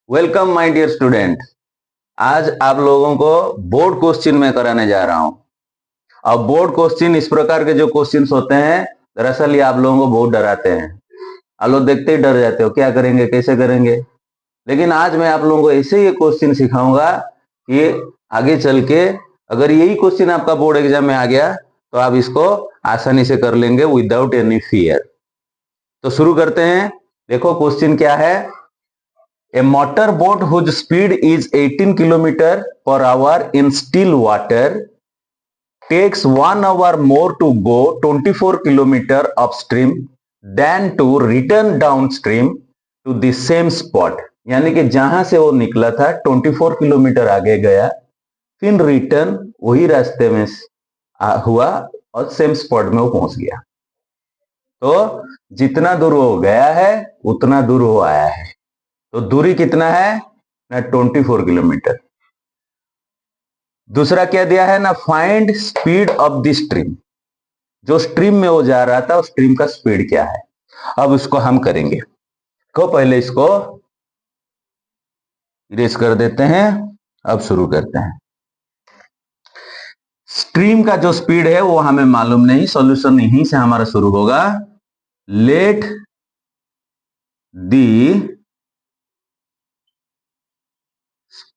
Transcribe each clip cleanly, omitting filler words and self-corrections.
Welcome my dear student. आज आप लोगों को बोर्ड क्वेश्चन में कराने जा रहा हूं। अब बोर्ड क्वेश्चन इस प्रकार के जो क्वेश्चंस होते हैं, दरअसल ये आप लोगों को बहुत डराते हैं। आप लोग देखते ही डर जाते हो, क्या करेंगे कैसे करेंगे। लेकिन आज मैं आप लोगों को ऐसे ये क्वेश्चन सिखाऊंगा कि आगे चल के अगर यही क्वेश्चन आपका बोर्ड एग्जाम में आ गया तो आप इसको आसानी से कर लेंगे विदाउट एनी फियर। तो शुरू करते हैं। देखो क्वेश्चन क्या है। A motorboat whose speed is 18 km per hour in still water takes 1 hour more to go 24 km upstream than to return downstream to the same spot। यानी कि जहां से वो निकला था 24 किलोमीटर आगे गया, फिर रिटर्न वही रास्ते में हुआ और सेम स्पॉट में वो पहुंच गया। तो जितना दूर वो गया है उतना दूर वो आया है। तो दूरी कितना है ना, 24 किलोमीटर। दूसरा क्या दिया है ना, find speed of the stream. जो स्ट्रीम में वो जा रहा था उस स्ट्रीम का स्पीड क्या है। अब इसको हम करेंगे। तो पहले इसको इरेज कर देते हैं। अब शुरू करते हैं। स्ट्रीम का जो स्पीड है वो हमें मालूम नहीं, सॉल्यूशन यहीं से हमारा शुरू होगा। Let the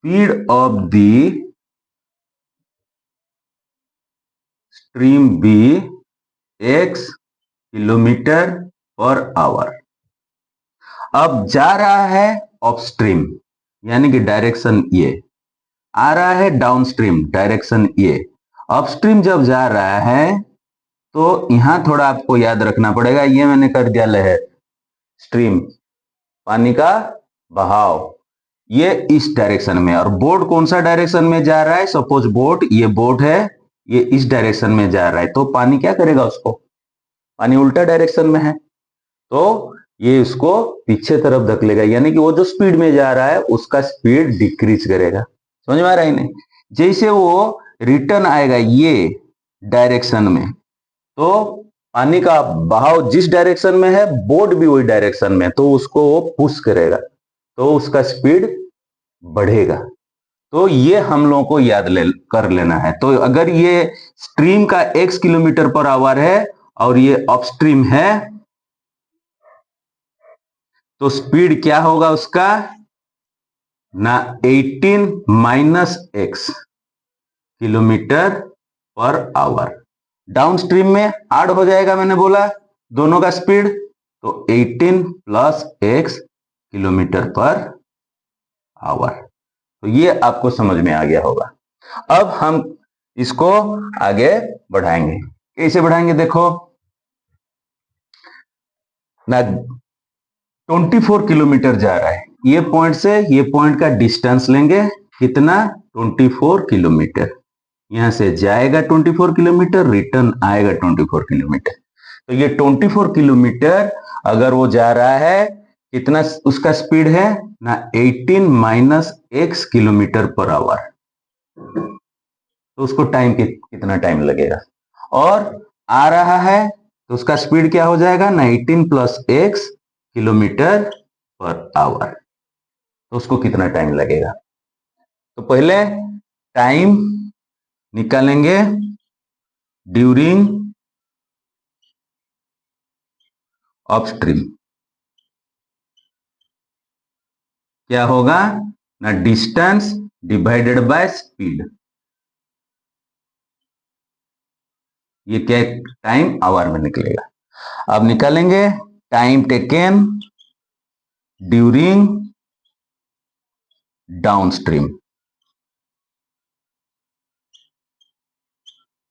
speed of the stream be x kilometre per hour. अब जा रहा है अपस्ट्रीम यानी कि डायरेक्शन ये, आ रहा है डाउनस्ट्रीम डायरेक्शन ये। अपस्ट्रीम जब जा रहा है तो यहां थोड़ा आपको याद रखना पड़ेगा। ये मैंने कर दिया लहर, स्ट्रीम पानी का बहाव, ये इस डायरेक्शन में। और बोट कौन सा डायरेक्शन में जा रहा है, सपोज बोट ये बोट है, ये इस डायरेक्शन में जा रहा है। तो पानी क्या करेगा, उसको पानी उल्टा डायरेक्शन में है तो ये उसको पीछे तरफ धकेलेगा, यानी कि वो जो स्पीड में जा रहा है उसका स्पीड डिक्रीज करेगा। समझ में आ रहा है नहीं। जैसे वो रिटर्न आएगा ये डायरेक्शन में, तो पानी का बहाव जिस डायरेक्शन में है बोट भी वही डायरेक्शन में, तो उसको वो पुश करेगा तो उसका स्पीड बढ़ेगा। तो ये हम लोगों को याद कर लेना है। तो अगर ये स्ट्रीम का x किलोमीटर पर आवर है और ये अपस्ट्रीम है तो स्पीड क्या होगा उसका ना, 18 minus x kilometre per our. Downstream में ऐड हो जाएगा, मैंने बोला दोनों का स्पीड, तो 18 plus x kilometre per our. तो ये आपको समझ में आ गया होगा। अब हम इसको आगे बढ़ाएंगे। कैसे बढ़ाएंगे देखो ना, 24 किलोमीटर जा रहा है, ये पॉइंट से ये पॉइंट का डिस्टेंस लेंगे कितना, 24 किलोमीटर। यहां से जाएगा 24 किलोमीटर, रिटर्न आएगा 24 किलोमीटर। तो ये 24 किलोमीटर अगर वो जा रहा है, कितना उसका स्पीड है ना, 18 minus x kilometre per our. तो उसको टाइम कितना टाइम लगेगा। और आ रहा है तो उसका स्पीड क्या हो जाएगा ना, 18 plus x kilometre per our. तो उसको कितना टाइम लगेगा। तो पहले टाइम निकालेंगे ड्यूरिंग अपस्ट्रीम। क्या होगा ना, डिस्टेंस डिवाइडेड बाय स्पीड। ये क्या, टाइम आवर में निकलेगा। अब निकालेंगे टाइम टेकन ड्यूरिंग डाउनस्ट्रीम।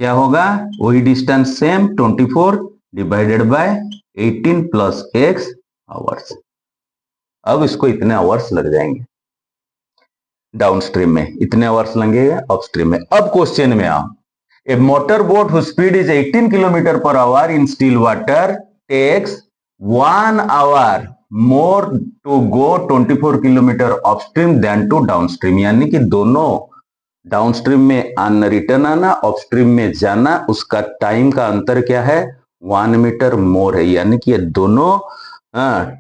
क्या होगा, वही distance same, 24 divided by 18 plus x hours. अब इसको इतने आवर्स लग जाएंगे डाउनस्ट्रीम में, इतने आवर्स लगेंगे अपस्ट्रीम में। अब क्वेश्चन में आओ। A motor boat whose speed is 18 kilometre per hour in still water takes 1 hour more to go 24 kilometre upstream than to downstream. यानी कि दोनों डाउनस्ट्रीम में आना, रिटर्न आना, अपस्ट्रीम में जाना, उसका टाइम का अंतर क्या है, 1 मीटर मोर है। यानी कि ये दोनों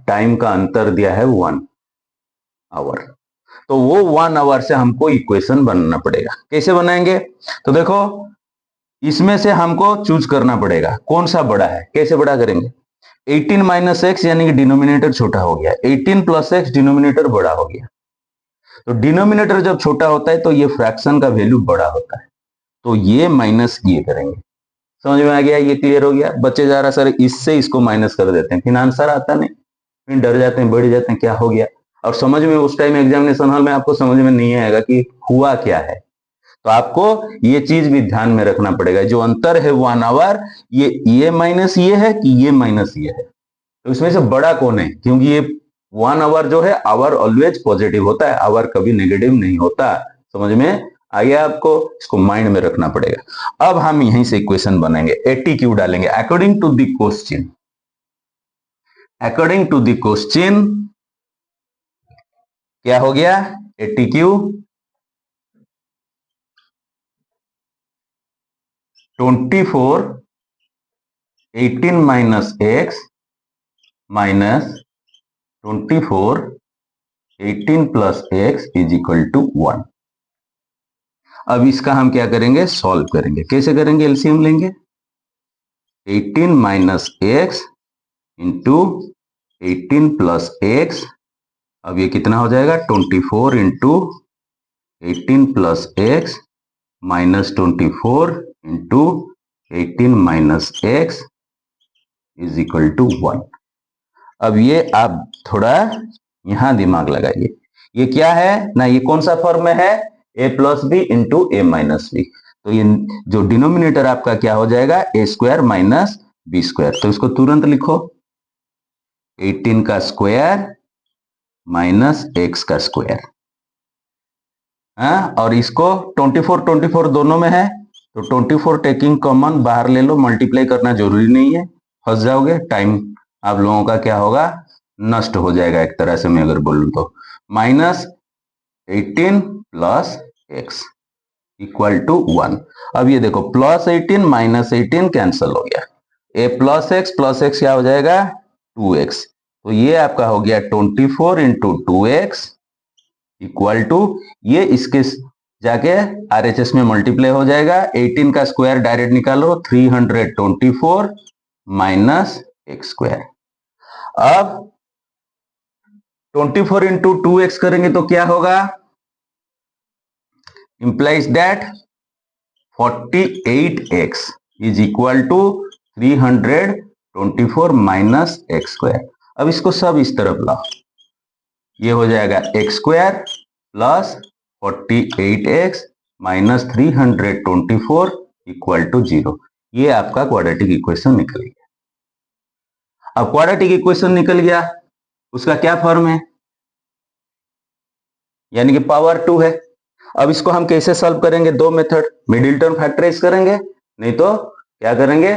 टाइम का अंतर दिया है 1 आवर। तो वो 1 आवर से हमको इक्वेशन बनाना पड़ेगा। कैसे बनाएंगे? तो देखो, इसमें से हमको चूज करना पड़ेगा कौन सा बड़ा है। कैसे बड़ा करेंगे? 18 माइनस एक्स यानी कि डिनोमिनेटर छोटा हो गया, 18 प्लस एक्स डिनोमिनेटर बड़ा हो गया। तो डिनोमिनेटर जब छोटा होता है तो ये फ्रैक्शन का वैल्यू बड़ा होता है, तो ये माइनस ये करेंगे। समझ में आ गया? ये क्लियर हो गया? बच्चे जा रहा सर इससे इसको माइनस कर देते हैं, फिर आंसर आता नहीं, फिर डर जाते हैं, बढ़ जाते हैं, क्या हो गया। और समझ में उस टाइम एग्जामिनेशन हॉल में आपको समझ में नहीं आएगा कि हुआ क्या है। तो आपको ये चीज भी ध्यान में रखना पड़ेगा, जो अंतर है 1 आवर, ये माइनस ये है कि ये माइनस ये है, तो इसमें से बड़ा कौन है? क्योंकि ये 1 आवर जो है, आवर ऑलवेज पॉजिटिव होता है, आवर कभी नेगेटिव नहीं होता। समझ में आ गया आपको? इसको माइंड में रखना पड़ेगा। अब हम यहीं से इक्वेशन बनाएंगे, एटीक्यू डालेंगे according to the question. According to the question क्या हो गया? ATQ 24 18 minus x minus 24 18 plus x is equal to 1। अब इसका हम क्या करेंगे? सॉल्व करेंगे। कैसे करेंगे? एलसीएम लेंगे, 18 minus x into 18 plus x. अब ये कितना हो जाएगा? 24 into 18 plus x minus 24 into 18 minus x is equal to 1। अब ये आप थोड़ा यहां दिमाग लगाइए, ये क्या है ना, ये कौन सा फॉर्म में है? ए प्लस बी इंटू ए माइनस बी। तो ये जो डिनोमिनेटर आपका क्या हो जाएगा? ए स्क्वायर माइनस बी स्क्वायर। तो इसको तुरंत लिखो, 18 का स्क्वायर माइनस एक्स का स्क्वायर। और इसको 24 24 दोनों में है, तो 24 टेकिंग कॉमन बाहर ले लो, मल्टीप्लाई करना जरूरी नहीं है, फंस जाओगे, टाइम आप लोगों का क्या होगा? नष्ट हो जाएगा एक तरह से मैं अगर बोलूं तो। Minus 18 plus x equal to 1। अब ये देखो, प्लस 18 माइनस 18 कैंसिल हो गया, ए प्लस एक्स क्या हो जाएगा? 2x। तो ये आपका हो गया 24 इंटू 2x इक्वल टू, ये इसके जाके आरएचएस में मल्टीप्लाई हो जाएगा, 18 का स्क्वायर डायरेक्ट निकालो, 324 माइनस एक्स स्क्वायर। अब 24 इंटू 2x करेंगे तो क्या होगा? Implies that 48x is equal to 324 minus x square. अब इसको सब इस तरफ लाओ, ये हो जाएगा x square plus 48x minus 324 equal to 0। ये आपका क्वाड्रेटिक इक्वेशन निकल गया। अब क्वाड्रेटिक इक्वेशन निकल गया, उसका क्या फॉर्म है? यानी कि पावर 2 है। अब इसको हम कैसे सॉल्व करेंगे? दो मेथड, मिडिल टर्म फैक्टराइज करेंगे, नहीं तो क्या करेंगे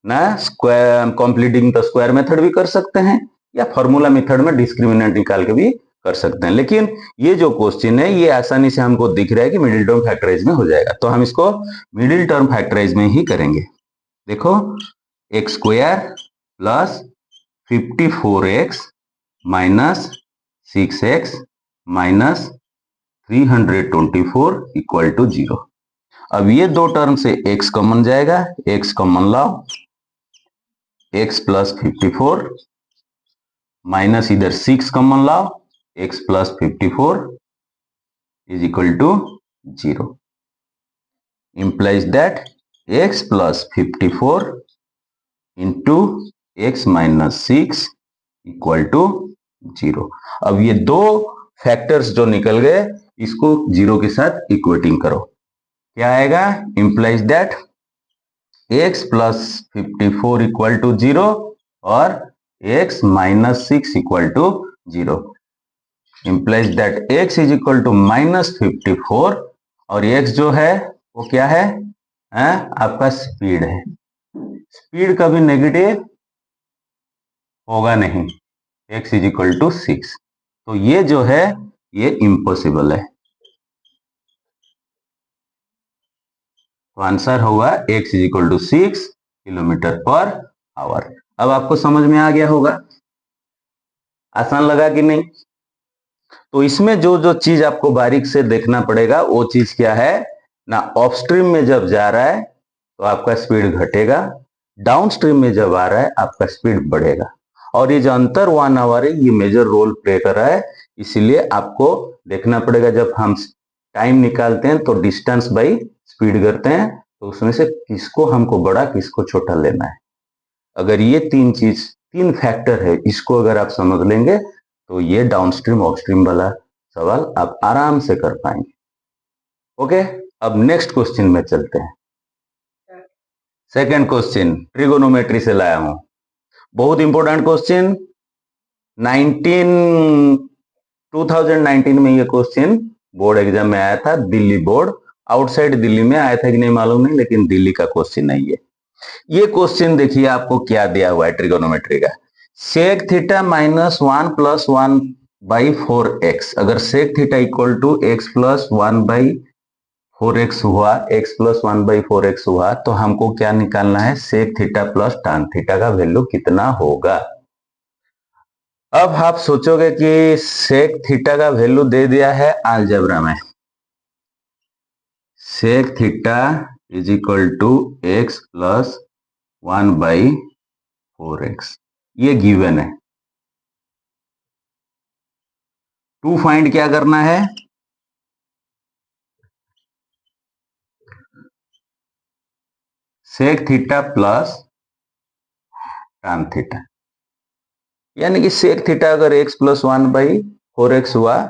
ना, square completing the square method भी कर सकते हैं, या फॉर्मूला मेथड में डिस्क्रिमिनेंट निकाल के भी कर सकते हैं। लेकिन ये जो क्वेश्चन है ये आसानी से हमको दिख रहा है कि मिडिल टर्म फैक्टराइज में हो जाएगा, तो हम इसको मिडिल टर्म फैक्टराइज में ही करेंगे। देखो, x square plus 54x minus 6x minus 324 equal to 0। अब ये दो टर्म से x कॉमन जाएगा, x कॉमन लाओ, x प्लस 54 माइनस इधर 6 कॉमन लाओ, x plus 54 is equal to 0। implies that x plus 54 into x minus 6 equal to 0। अब ये दो फैक्टर्स जो निकल गए, इसको 0 के साथ इक्वेटिंग करो, क्या आएगा? implies that x plus 54 equal to 0 और x minus 6 equal to 0। implies that x is equal to minus 54 और x जो है वो क्या है? आपका स्पीड है। स्पीड कभी नेगेटिव होगा नहीं, x इज इक्वल टू 6, तो ये जो है ये इम्पॉसिबल है। तो आंसर होगा x is equal to 6 kilometre per hour. अब आपको समझ में आ गया होगा, आसान लगा कि नहीं? तो इसमें जो जो चीज आपको बारीक से देखना पड़ेगा वो चीज क्या है ना, अपस्ट्रीम में जब जा रहा है तो आपका स्पीड घटेगा, डाउनस्ट्रीम में जब आ रहा है आपका स्पीड बढ़ेगा। और ये जो अंतर 1 आवर है ये मेजर रोल प्ले कर रहा है, इसीलिए आपको देखना पड़ेगा जब हम टाइम निकालते हैं तो डिस्टेंस बाई स्पीड करते हैं, तो उसमें से किसको हमको बड़ा किसको छोटा लेना है। अगर ये तीन फैक्टर है, इसको अगर आप समझ लेंगे तो ये डाउनस्ट्रीम अपस्ट्रीम वाला सवाल आप आराम से कर पाएंगे। ओके, अब नेक्स्ट क्वेश्चन में चलते हैं। सेकंड क्वेश्चन ट्रिगोनोमेट्री से लाया हूं, बहुत इंपॉर्टेंट क्वेश्चन। 2019 में ये क्वेश्चन बोर्ड एग्जाम में आया था, दिल्ली बोर्ड। आउटसाइड दिल्ली में आया था कि नहीं मालूम नहीं, लेकिन दिल्ली का क्वेश्चन नहीं है ये क्वेश्चन। देखिए आपको क्या दिया हुआ है ट्रिगोनोमेट्री का, सेक थीटा -1 + 1/4x। अगर sec theta equal to x + 1/4x हुआ, x + 1/4x हुआ, तो हमको क्या निकालना है, sec theta plus tan theta का वैल्यू कितना होगा। अब आप सोचोगे कि सेक थीटा का वैल्यू दे दिया है अलजेब्रा में, sec theta is equal to x + 1/4x, ये गिवन है। टू फाइंड क्या करना है, sec theta plus tan theta, यानी कि सेक थीटा अगर x + 1/4x हुआ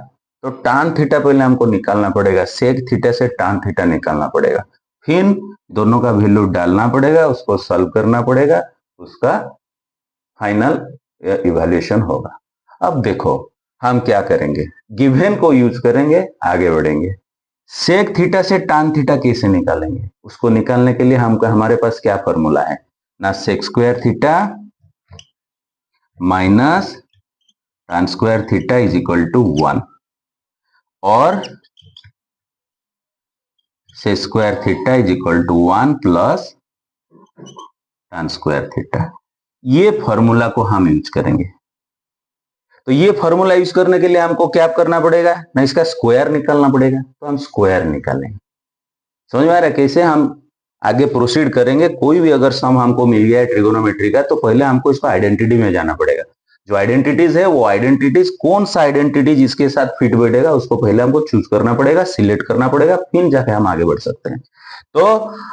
तो tan थीटा पहले हमको निकालना पड़ेगा, सेक थीटा से tan थीटा निकालना पड़ेगा, फिर दोनों का वैल्यू डालना पड़ेगा, उसको सॉल्व करना पड़ेगा, उसका फाइनल इवैल्यूएशन होगा। अब देखो हम क्या करेंगे, गिवन को यूज करेंगे, आगे बढ़ेंगे। सेक थीटा से tan थीटा कैसे निकालेंगे, उसको निकालने के लिए हमको हमारे पास क्या फॉर्मूला है ना, sec square theta minus tan square theta is equal to 1 और sec square theta is equal to 1 plus tan square theta. ये फॉर्मूला को हम यूज करेंगे। तो ये फॉर्मूला यूज करने के लिए हमको क्या करना पड़ेगा ना, इसका स्क्वायर निकालना पड़ेगा, तो हम स्क्वायर निकालेंगे। समझ में आ रहा है कैसे हम आगे प्रोसीड करेंगे। कोई भी अगर सम हमको मिल गया है ट्रिगोनोमेट्री का, तो पहले हमको इसको आइडेंटिटी में जाना पड़ेगा। जो आइडेंटिटीज है वो आइडेंटिटीज, कौन सा आइडेंटिटी जिसके साथ फिट बैठेगा उसको पहले हमको चूज करना पड़ेगा, सिलेक्ट करना पड़ेगा, फिर जाके हम आगे बढ़ सकते हैं। तो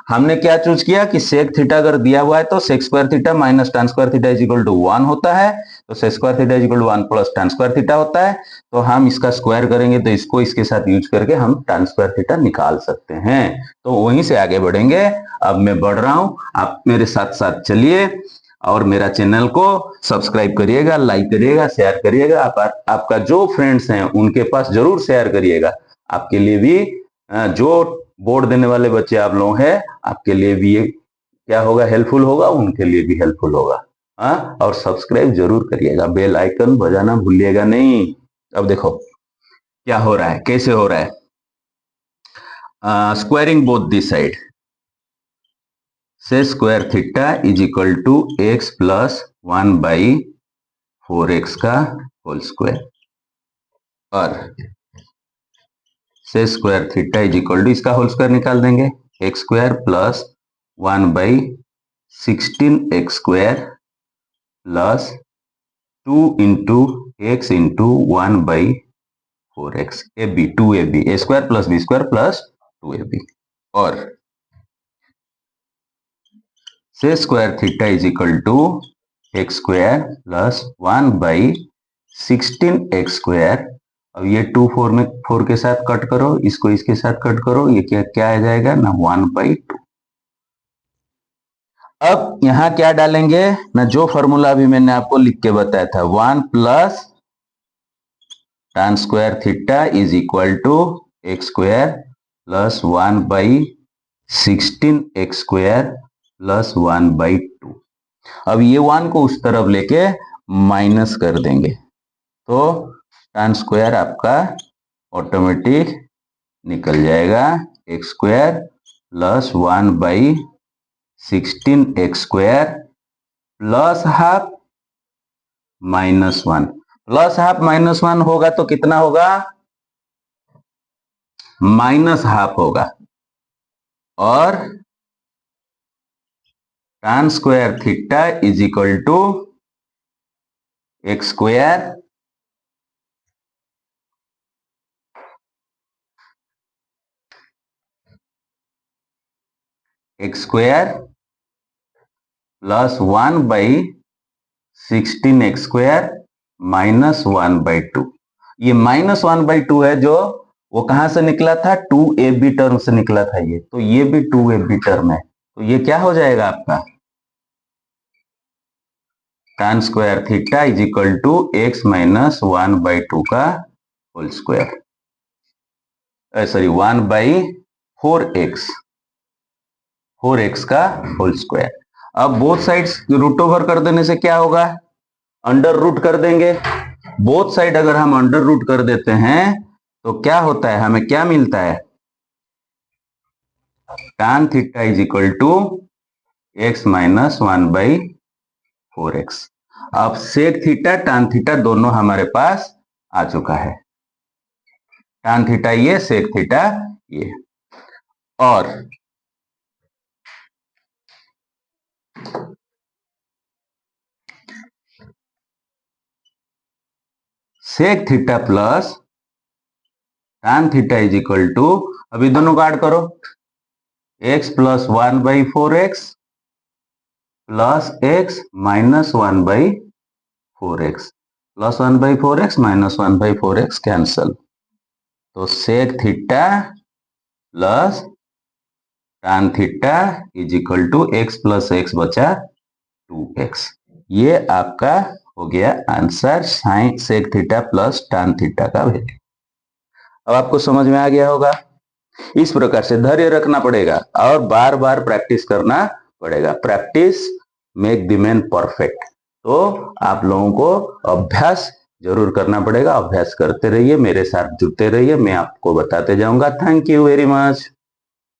हमने क्या चूज किया कि सेक थीटा अगर दिया हुआ है तो sec square theta minus tan square theta is equal to 1 होता है, तो sec square theta is equal to 1 plus tan square theta होता है। तो हम इसका स्क्वायर करेंगे तो इसको इसके साथ यूज करके हम tan स्क्वायर थीटा निकाल सकते हैं। तो वहीं से आगे बढ़ेंगे। अब मैं बढ़ रहा हूं, आप मेरे साथ साथ चलिए और मेरा चैनल को सब्सक्राइब करिएगा, लाइक करिएगा, शेयर करिएगा। आपका जो फ्रेंड्स हैं उनके पास जरूर शेयर करिएगा। आपके लिए भी जो बोर्ड देने वाले बच्चे आप लोग हैं, आपके लिए भी ये क्या होगा, हेल्पफुल होगा, उनके लिए भी हेल्पफुल होगा। हाँ, और सब्सक्राइब जरूर करिएगा, बेल आइकन बजाना भूलिएगा नहीं। अब देखो क्या हो रहा है, कैसे हो रहा है, squaring both this side, sec square theta is equal to x + 1/4x का होल स्क्वायर और sec square theta is equal to, इसका होल स्क्वायर निकाल देंगे, x² + 1/16x² plus 2 into x into 1/4x ab 2ab a square plus b square plus 2ab और sec square theta is equal to x² + 1/16x²। अब ये 2 4 में 4 के साथ cut करो, इसको इसके साथ कट करो, ये क्या आ जाएगा ना 1/2। अब यहां क्या डालेंगे ना, जो फॉर्मूला अभी मैंने आपको लिख के बताया था, 1 plus tan square theta is equal to x² + 1/16x² plus 1/2। अब ये 1 को उस तरफ लेके माइनस कर देंगे, तो tan स्क्वायर आपका ऑटोमेटिक निकल जाएगा, x² + 1/16x² plus half -1। Plus half minus one होगा तो कितना होगा, माइनस हाफ होगा। और tan square theta is equal to x square plus 1/16 x² minus 1/2। ये माइनस 1/2 है जो वो कहां से निकला था, 2ab टर्म से निकला था ये, तो ये भी 2ab टर्म है, तो ये क्या हो जाएगा आपका, tan square theta is equal to x minus 1/2 का होल स्क्वायर, सॉरी 4x का होल स्क्वायर। अब बोथ साइड्स रूट ओवर कर देने से क्या होगा, अंडर रूट कर देंगे। बोथ साइड अगर हम अंडर रूट कर देते हैं तो क्या होता है, हमें क्या मिलता है, tan theta is equal to x minus 1/4x। अब सेक थीटा tan थीटा दोनों हमारे पास आ चुका है, tan थीटा ये, सेक थीटा ये। और sec theta plus tan theta is equal to, अभी दोनों को ऐड करो, x plus 1/4x plus x minus 1/4x, plus 1/4x minus 1/4x cancel, तो sec theta plus tan theta is equal to x plus x बचा 2x। ये आपका हो गया answer, sine sec theta plus tan theta का value. अब आपको समझ में आ गया होगा। इस प्रकार से धैर्य रखना पड़ेगा और बार बार प्रैक्टिस करना पड़ेगा। Practice make the man perfect. तो आप लोगों को अभ्यास जरूर करना पड़ेगा, अभ्यास करते रहिए, मेरे साथ जुड़ते रहिए, मैं आपको बताते जाऊंगा। Thank you very much.